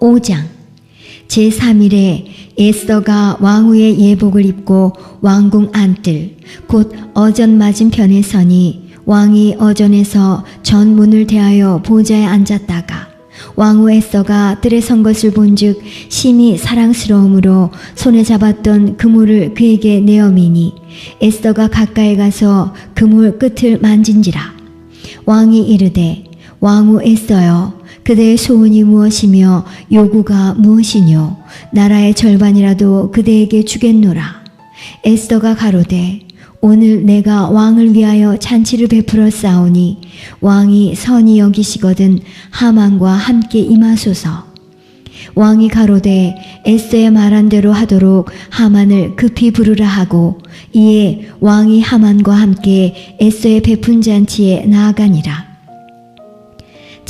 5장 제3일에 에스더가 왕후의 예복을 입고 왕궁 안뜰 곧 어전 맞은편에 서니 왕이 어전에서 전문을 대하여 보좌에 앉았다가 왕후 에스더가 뜰에 선 것을 본즉 심히 사랑스러움으로 손에 잡았던 그물을 그에게 내어미니 에스더가 가까이 가서 그물 끝을 만진지라. 왕이 이르되 왕후 에스더여 그대의 소원이 무엇이며 요구가 무엇이뇨? 나라의 절반이라도 그대에게 주겠노라. 에스더가 가로되 오늘 내가 왕을 위하여 잔치를 베풀어 싸우니 왕이 선히 여기시거든 하만과 함께 임하소서. 왕이 가로되 에스더의 말한 대로 하도록 하만을 급히 부르라 하고 이에 왕이 하만과 함께 에스더의 베푼 잔치에 나아가니라.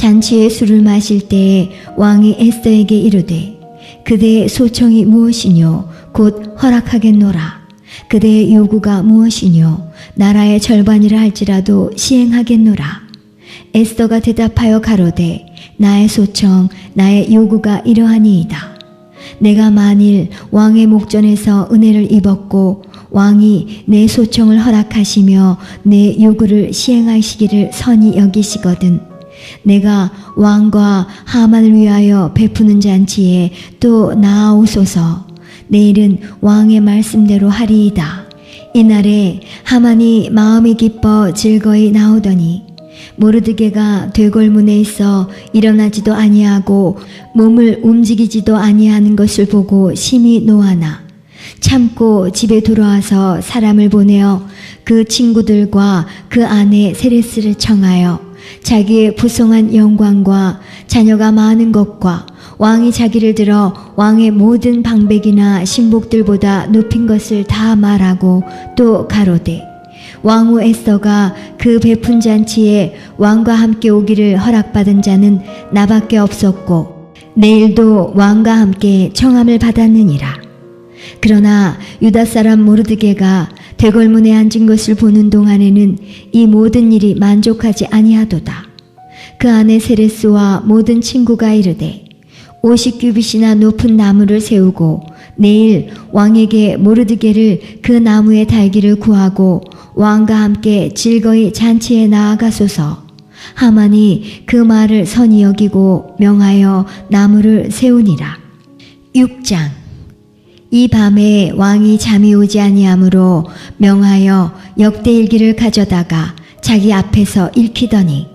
잔치에 술을 마실 때에 왕이 에스더에게 이르되 그대의 소청이 무엇이뇨? 곧 허락하겠노라. 그대의 요구가 무엇이뇨? 나라의 절반이라 할지라도 시행하겠노라. 에스더가 대답하여 가로되 나의 소청 나의 요구가 이러하니이다. 내가 만일 왕의 목전에서 은혜를 입었고 왕이 내 소청을 허락하시며 내 요구를 시행하시기를 선히 여기시거든 내가 왕과 하만을 위하여 베푸는 잔치에 또 나아오소서. 내일은 왕의 말씀대로 하리이다. 이날에 하만이 마음이 기뻐 즐거이 나오더니 모르드게가 되골문에 있어 일어나지도 아니하고 몸을 움직이지도 아니하는 것을 보고 심히 노하나 참고 집에 돌아와서 사람을 보내어 그 친구들과 그 아내 세레스를 청하여 자기의 부성한 영광과 자녀가 많은 것과 왕이 자기를 들어 왕의 모든 방백이나 신복들보다 높인 것을 다 말하고 또 가로되 왕후 에스더가 그 베푼 잔치에 왕과 함께 오기를 허락받은 자는 나밖에 없었고 내일도 왕과 함께 청함을 받았느니라. 그러나 유다 사람 모르드게가 대궐문에 앉은 것을 보는 동안에는 이 모든 일이 만족하지 아니하도다. 그 아내 세레스와 모든 친구가 이르되 50규빗이나 높은 나무를 세우고 내일 왕에게 모르드게를 그 나무에 달기를 구하고 왕과 함께 즐거이 잔치에 나아가소서. 하만이 그 말을 선히 여기고 명하여 나무를 세우니라. 6장 이 밤에 왕이 잠이 오지 아니하므로 명하여 역대일기를 가져다가 자기 앞에서 읽히더니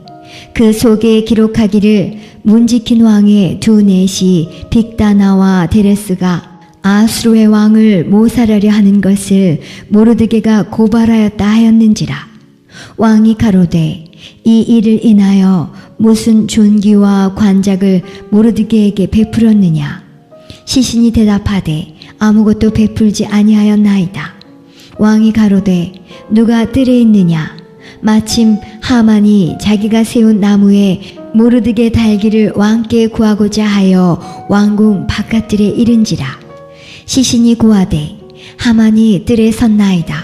그 속에 기록하기를 문지킨 왕의 두 넷이 빅다나와 데레스가 아수르의 왕을 모살하려 하는 것을 모르드게가 고발하였다 하였는지라. 왕이 가로되 이 일을 인하여 무슨 존귀와 관작을 모르드게에게 베풀었느냐? 시신이 대답하되 아무것도 베풀지 아니하였나이다. 왕이 가로되 누가 뜰에 있느냐? 마침 하만이 자기가 세운 나무에 모르드게 달기를 왕께 구하고자 하여 왕궁 바깥뜰에 이른지라. 시신이 고하되 하만이 뜰에 섰나이다.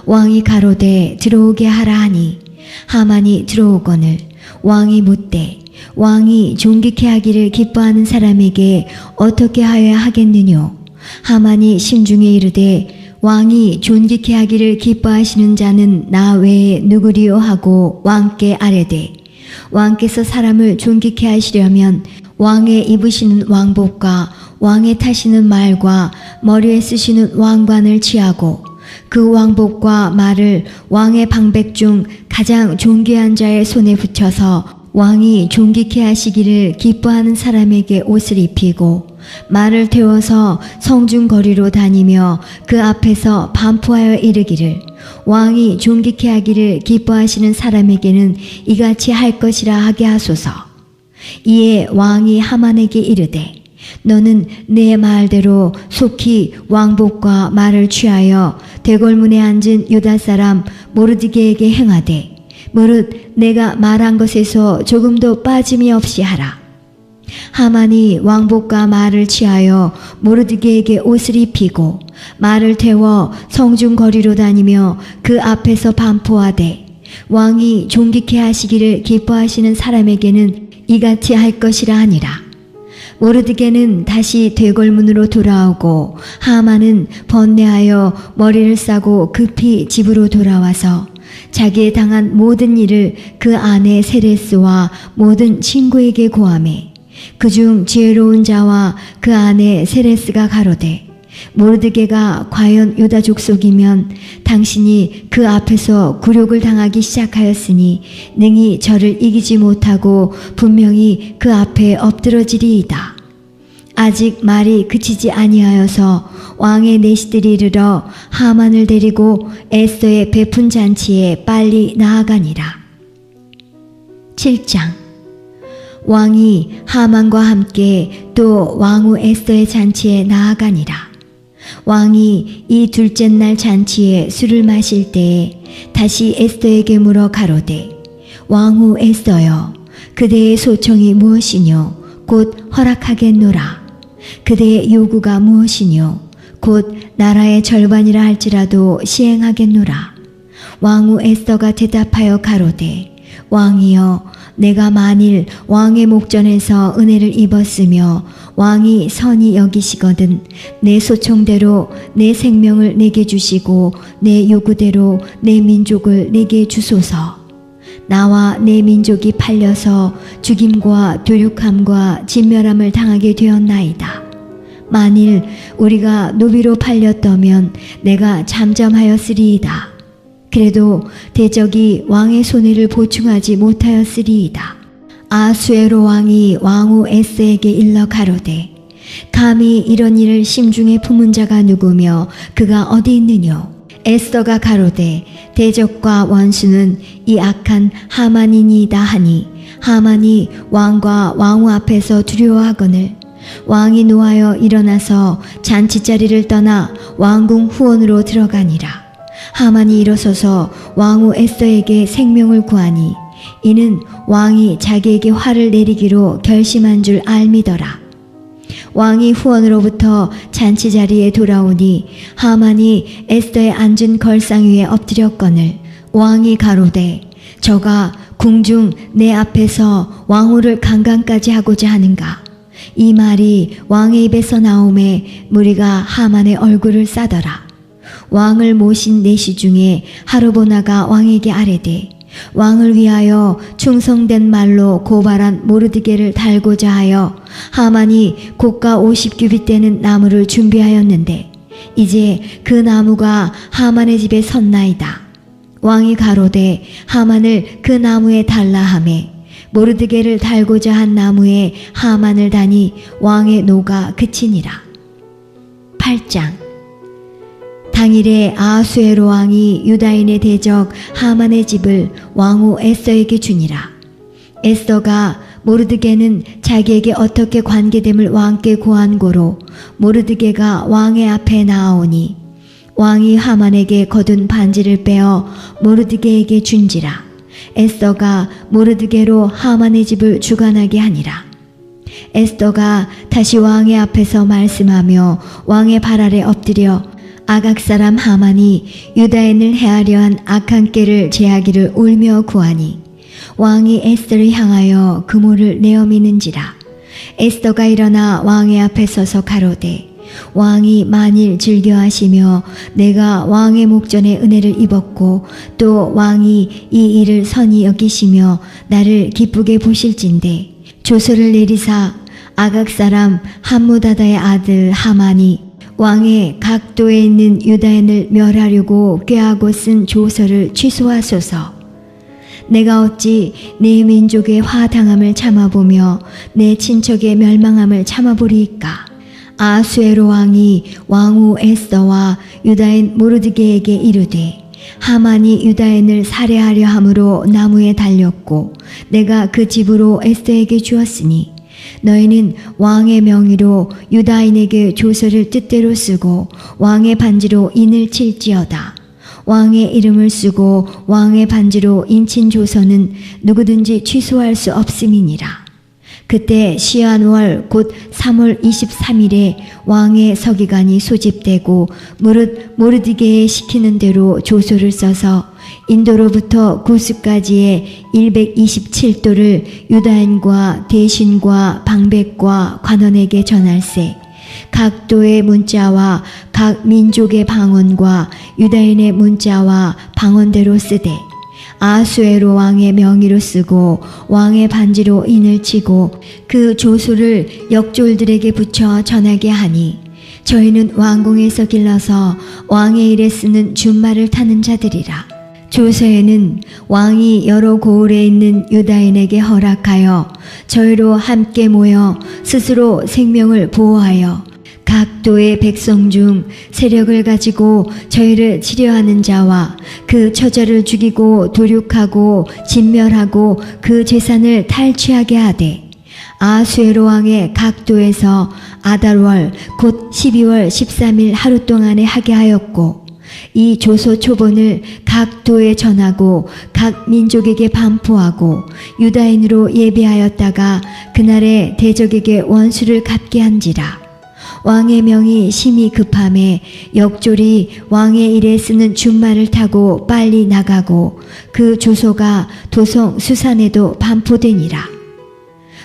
왕이 가로되 들어오게 하라 하니 하만이 들어오거늘 왕이 묻되 왕이 존귀케 하기를 기뻐하는 사람에게 어떻게 하여야 하겠느뇨? 하만이 심중에 이르되 왕이 존귀케 하기를 기뻐하시는 자는 나 외에 누구리요 하고 왕께 아뢰되 왕께서 사람을 존귀케 하시려면 왕의 입으시는 왕복과 왕의 타시는 말과 머리에 쓰시는 왕관을 취하고 그 왕복과 말을 왕의 방백 중 가장 존귀한 자의 손에 붙여서 왕이 존귀케 하시기를 기뻐하는 사람에게 옷을 입히고 말을 태워서 성중거리로 다니며 그 앞에서 반포하여 이르기를 왕이 존귀케 하기를 기뻐하시는 사람에게는 이같이 할 것이라 하게 하소서. 이에 왕이 하만에게 이르되 너는 내 말대로 속히 왕복과 말을 취하여 대궐문에 앉은 유다 사람 모르드게에게 행하되 무릇 내가 말한 것에서 조금도 빠짐이 없이 하라. 하만이 왕복과 말을 취하여 모르드게에게 옷을 입히고 말을 태워 성중 거리로 다니며 그 앞에서 반포하되 왕이 존귀케 하시기를 기뻐하시는 사람에게는 이같이 할 것이라 하니라. 모르드게는 다시 되골문으로 돌아오고 하만은 번뇌하여 머리를 싸고 급히 집으로 돌아와서 자기의 당한 모든 일을 그 아내 세레스와 모든 친구에게 고하매 그중 지혜로운 자와 그 아내 세레스가 가로되 모르드게가 과연 유다 족속이면 당신이 그 앞에서 굴욕을 당하기 시작하였으니 능히 저를 이기지 못하고 분명히 그 앞에 엎드러지리이다. 아직 말이 그치지 아니하여서 왕의 내시들이 이르러 하만을 데리고 에스더의 베푼 잔치에 빨리 나아가니라. 7장. 왕이 하만과 함께 또 왕후 에스더의 잔치에 나아가니라. 왕이 이 둘째 날 잔치에 술을 마실 때에 다시 에스더에게 물어 가로되 왕후 에스더여 그대의 소청이 무엇이뇨 곧 허락하겠노라. 그대의 요구가 무엇이뇨 곧 나라의 절반이라 할지라도 시행하겠노라. 왕후 에스더가 대답하여 가로되 왕이여 내가 만일 왕의 목전에서 은혜를 입었으며 왕이 선히 여기시거든 내 소청대로 내 생명을 내게 주시고 내 요구대로 내 민족을 내게 주소서. 나와 내 민족이 팔려서 죽임과 도륙함과 진멸함을 당하게 되었나이다. 만일 우리가 노비로 팔렸다면 내가 잠잠하였으리이다. 그래도 대적이 왕의 손해를 보충하지 못하였으리이다. 아수에로 왕이 왕후 에스더에게 일러 가로되 감히 이런 일을 심중에 품은 자가 누구며 그가 어디 있느뇨. 에스더가 가로되 대적과 원수는 이 악한 하만이니이다 하니 하만이 왕과 왕후 앞에서 두려워하거늘 왕이 노하여 일어나서 잔치자리를 떠나 왕궁 후원으로 들어가니라. 하만이 일어서서 왕후 에스더에게 생명을 구하니 이는 왕이 자기에게 화를 내리기로 결심한 줄 알미더라. 왕이 후원으로부터 잔치자리에 돌아오니 하만이 에스더의 앉은 걸상 위에 엎드렸거늘 왕이 가로되 저가 궁중 내 앞에서 왕후를 강간까지 하고자 하는가. 이 말이 왕의 입에서 나오매 무리가 하만의 얼굴을 싸더라. 왕을 모신 내시 중에 하르보나가 왕에게 아뢰되 왕을 위하여 충성된 말로 고발한 모르드게를 달고자 하여 하만이 고가 50규빗 되는 나무를 준비하였는데 이제 그 나무가 하만의 집에 섰나이다. 왕이 가로되 하만을 그 나무에 달라 하매 모르드게를 달고자 한 나무에 하만을 다니 왕의 노가 그치니라. 8장. 당일에 아하수에로 왕이 유다인의 대적 하만의 집을 왕후 에스더에게 주니라. 에스더가 모르드게는 자기에게 어떻게 관계됨을 왕께 고한 고로 모르드게가 왕의 앞에 나아오니 왕이 하만에게 거둔 반지를 빼어 모르드게에게 준지라. 에스더가 모르드게로 하만의 집을 주관하게 하니라. 에스더가 다시 왕의 앞에서 말씀하며 왕의 발 아래 엎드려 아각 사람 하만이 유다인을 해하려 한 악한 꾀를 제하기를 울며 구하니 왕이 에스더를 향하여 그모를 내어 미는지라. 에스더가 일어나 왕의 앞에 서서 가로되 왕이 만일 즐겨하시며 내가 왕의 목전에 은혜를 입었고 또 왕이 이 일을 선히 여기시며 나를 기쁘게 보실진대 조서를 내리사 아각 사람 함무다다의 아들 하만이 왕의 각도에 있는 유다인을 멸하려고 꾀하고 쓴 조서를 취소하소서. 내가 어찌 내 민족의 화당함을 참아보며 내 친척의 멸망함을 참아보리이까. 아수에로 왕이 왕후 에스더와 유다인 모르드게에게 이르되 하만이 유다인을 살해하려 함으로 나무에 달렸고 내가 그 집으로 에스더에게 주었으니 너희는 왕의 명의로 유다인에게 조서를 뜻대로 쓰고 왕의 반지로 인을 칠지어다. 왕의 이름을 쓰고 왕의 반지로 인친 조서는 누구든지 취소할 수 없음이니라. 그때 시한월 곧 3월 23일에 왕의 서기관이 소집되고 무릇 모르드게에 시키는 대로 조서를 써서 인도로부터 구스까지의 127도를 유다인과 대신과 방백과 관원에게 전할세. 각 도의 문자와 각 민족의 방언과 유다인의 문자와 방언대로 쓰되 아수에로 왕의 명의로 쓰고 왕의 반지로 인을 치고 그 조소를 역졸들에게 붙여 전하게 하니 저희는 왕궁에서 길러서 왕의 일에 쓰는 준말을 타는 자들이라. 조서에는 왕이 여러 고을에 있는 유다인에게 허락하여 저희로 함께 모여 스스로 생명을 보호하여 각 도의 백성 중 세력을 가지고 저희를 치려하는 자와 그 처자를 죽이고 도륙하고 진멸하고 그 재산을 탈취하게 하되 아수에로 왕의 각 도에서 아달월 곧 12월 13일 하루 동안에 하게 하였고 이 조서 초본을 각 도에 전하고 각 민족에게 반포하고 유다인으로 예비하였다가 그날에 대적에게 원수를 갚게 한지라. 왕의 명이 심히 급함에 역졸이 왕의 일에 쓰는 준말을 타고 빨리 나가고 그 조소가 도성 수산에도 반포되니라.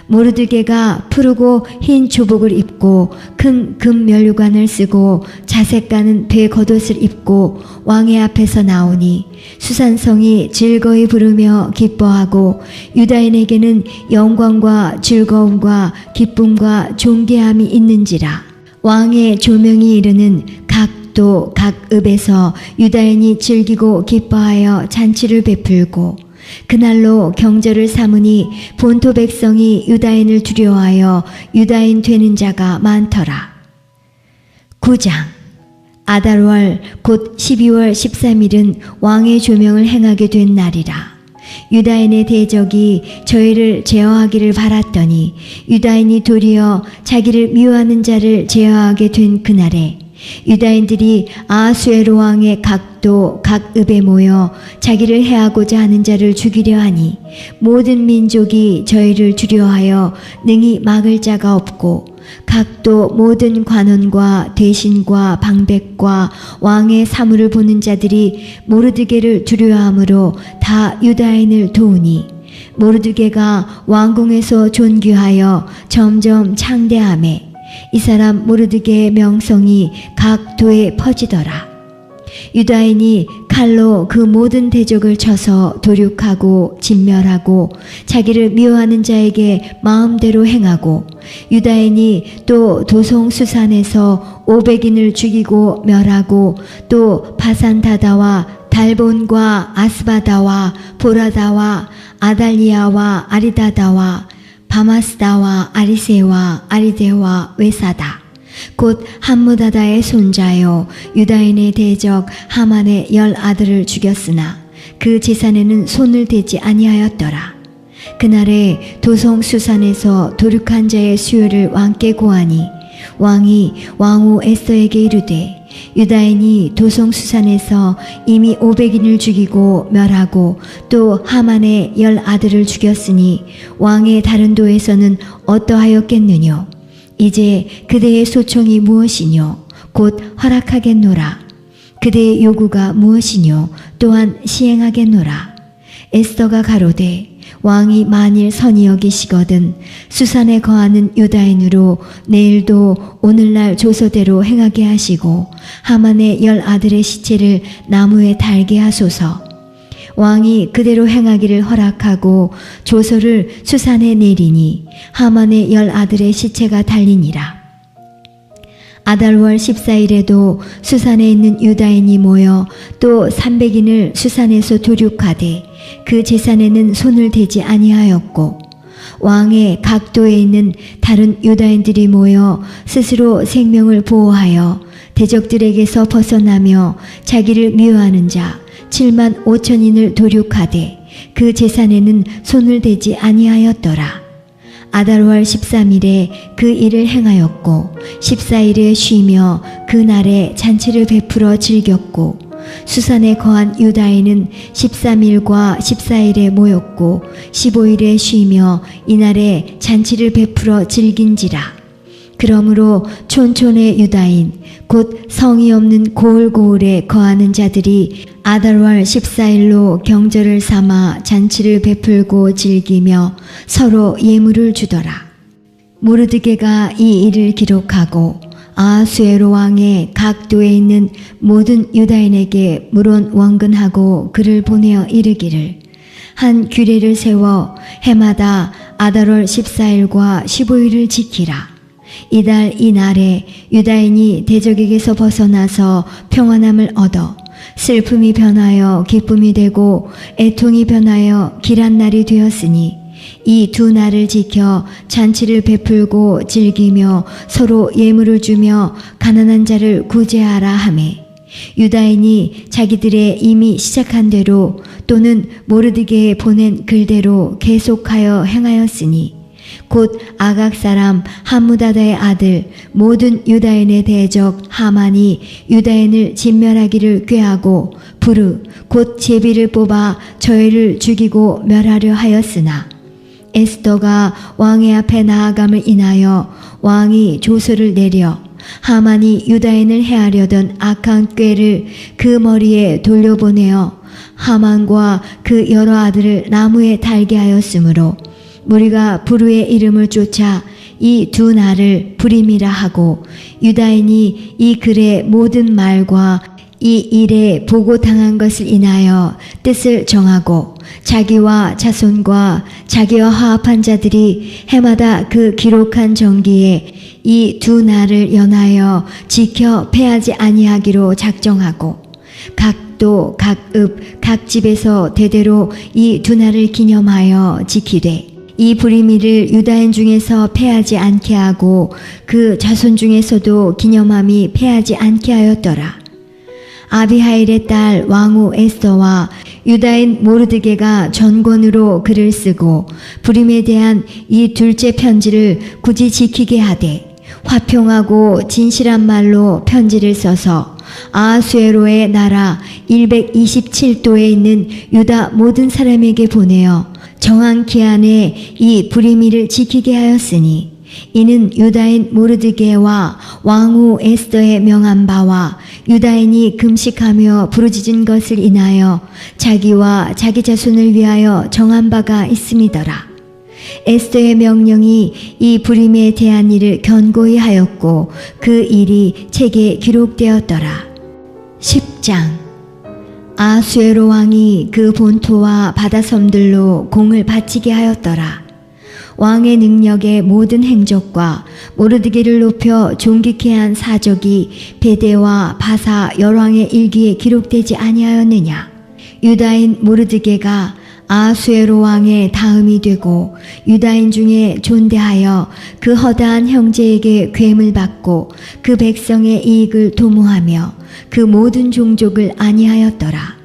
모르드게가 푸르고 흰 조복을 입고 큰 금면류관을 쓰고 자색 가는 배 겉옷을 입고 왕의 앞에서 나오니 수산성이 즐거이 부르며 기뻐하고 유다인에게는 영광과 즐거움과 기쁨과 존귀함이 있는지라. 왕의 조명이 이르는 각 도 각 읍에서 유다인이 즐기고 기뻐하여 잔치를 베풀고 그날로 경절을 삼으니 본토 백성이 유다인을 두려워하여 유다인 되는 자가 많더라. 9장 아달월 곧 12월 13일은 왕의 조명을 행하게 된 날이라. 유다인의 대적이 저희를 제어하기를 바랐더니 유다인이 도리어 자기를 미워하는 자를 제어하게 된 그날에 유다인들이 아수에로 왕의 각도 각 읍에 모여 자기를 해하고자 하는 자를 죽이려 하니 모든 민족이 저희를 두려워하여 능히 막을 자가 없고 각도 모든 관원과 대신과 방백과 왕의 사물을 보는 자들이 모르드게를 두려워하므로 다 유다인을 도우니 모르드게가 왕궁에서 존귀하여 점점 창대하매 이 사람 모르드게의 명성이 각 도에 퍼지더라. 유다인이 칼로 그 모든 대적을 쳐서 도륙하고 진멸하고 자기를 미워하는 자에게 마음대로 행하고 유다인이 또 도성 수산에서 500인을 죽이고 멸하고 또 바산다다와 달본과 아스바다와 보라다와 아달리아와 아리다다와 바마스다와 아리세와 아리데와 외사다 곧 함무다다의 손자요 유다인의 대적 하만의 10아들을 죽였으나 그 재산에는 손을 대지 아니하였더라. 그날에 도성 수산에서 도륙한 자의 수요를 왕께 고하니 왕이 왕후 에스더에게 이르되 유다인이 도성 수산에서 이미 500인을 죽이고 멸하고 또 하만의 10아들을 죽였으니 왕의 다른 도에서는 어떠하였겠느뇨. 이제 그대의 소총이 무엇이뇨. 곧 허락하겠노라. 그대의 요구가 무엇이뇨. 또한 시행하겠노라. 에스더가 가로되 왕이 만일 선히 여기시거든 수산에 거하는 유다인으로 내일도 오늘날 조서대로 행하게 하시고 하만의 10아들의 시체를 나무에 달게 하소서. 왕이 그대로 행하기를 허락하고 조서를 수산에 내리니 하만의 10아들의 시체가 달리니라. 아달월 14일에도 수산에 있는 유다인이 모여 또 300인을 수산에서 도륙하되 그 재산에는 손을 대지 아니하였고 왕의 각도에 있는 다른 유다인들이 모여 스스로 생명을 보호하여 대적들에게서 벗어나며 자기를 미워하는 자 7만 5천인을 도륙하되 그 재산에는 손을 대지 아니하였더라. 아달월 13일에 그 일을 행하였고 14일에 쉬며 그 날에 잔치를 베풀어 즐겼고 수산에 거한 유다인은 13일과 14일에 모였고 15일에 쉬며 이날에 잔치를 베풀어 즐긴지라. 그러므로 촌촌의 유다인 곧 성이 없는 고을고을에 거하는 자들이 아달월 14일로 경절을 삼아 잔치를 베풀고 즐기며 서로 예물을 주더라. 모르드게가 이 일을 기록하고 아하수에로 왕의 각도에 있는 모든 유다인에게 물론 원근하고 글을 보내어 이르기를 한 규례를 세워 해마다 아달월 14일과 15일을 지키라. 이달 이날에 유다인이 대적에게서 벗어나서 평안함을 얻어 슬픔이 변하여 기쁨이 되고 애통이 변하여 길한 날이 되었으니 이 두 날을 지켜 잔치를 베풀고 즐기며 서로 예물을 주며 가난한 자를 구제하라 하매 유다인이 자기들의 이미 시작한 대로 또는 모르드게에 보낸 글대로 계속하여 행하였으니 곧 아각 사람 함무다다의 아들 모든 유다인의 대적 하만이 유다인을 진멸하기를 꾀하고 부르 곧 제비를 뽑아 저희를 죽이고 멸하려 하였으나 에스더가 왕의 앞에 나아감을 인하여 왕이 조서를 내려 하만이 유다인을 해하려던 악한 꾀를 그 머리에 돌려보내어 하만과 그 여러 아들을 나무에 달게 하였으므로 무리가 부르의 이름을 쫓아 이 두 날을 부림이라 하고 유다인이 이 글의 모든 말과 이 일에 보고당한 것을 인하여 뜻을 정하고 자기와 자손과 자기와 화합한 자들이 해마다 그 기록한 정기에 이 두 날을 연하여 지켜 패하지 아니하기로 작정하고 각도 각읍 각 집에서 대대로 이 두 날을 기념하여 지키되 이 부리미를 유다인 중에서 패하지 않게 하고 그 자손 중에서도 기념함이 패하지 않게 하였더라. 아비하일의 딸 왕후 에스더와 유다인 모르드게가 전권으로 글을 쓰고 부림에 대한 이 둘째 편지를 굳이 지키게 하되 화평하고 진실한 말로 편지를 써서 아하수에로의 나라 127도에 있는 유다 모든 사람에게 보내어 정한 기한에 이 부리미를 지키게 하였으니 이는 유다인 모르드게와 왕후 에스더의 명한 바와 유다인이 금식하며 부르짖은 것을 인하여 자기와 자기 자손을 위하여 정한 바가 있음이더라. 에스더의 명령이 이 부림에 대한 일을 견고히 하였고 그 일이 책에 기록되었더라. 10장 아하수에로 왕이 그 본토와 바다섬들로 공을 바치게 하였더라. 왕의 능력의 모든 행적과 모르드게를 높여 존귀케 한 사적이 베데와 바사 열왕의 일기에 기록되지 아니하였느냐. 유다인 모르드게가 아하수에로 왕의 다음이 되고 유다인 중에 존대하여 그 허다한 형제에게 괴물 받고 그 백성의 이익을 도모하며 그 모든 종족을 안위하였더라.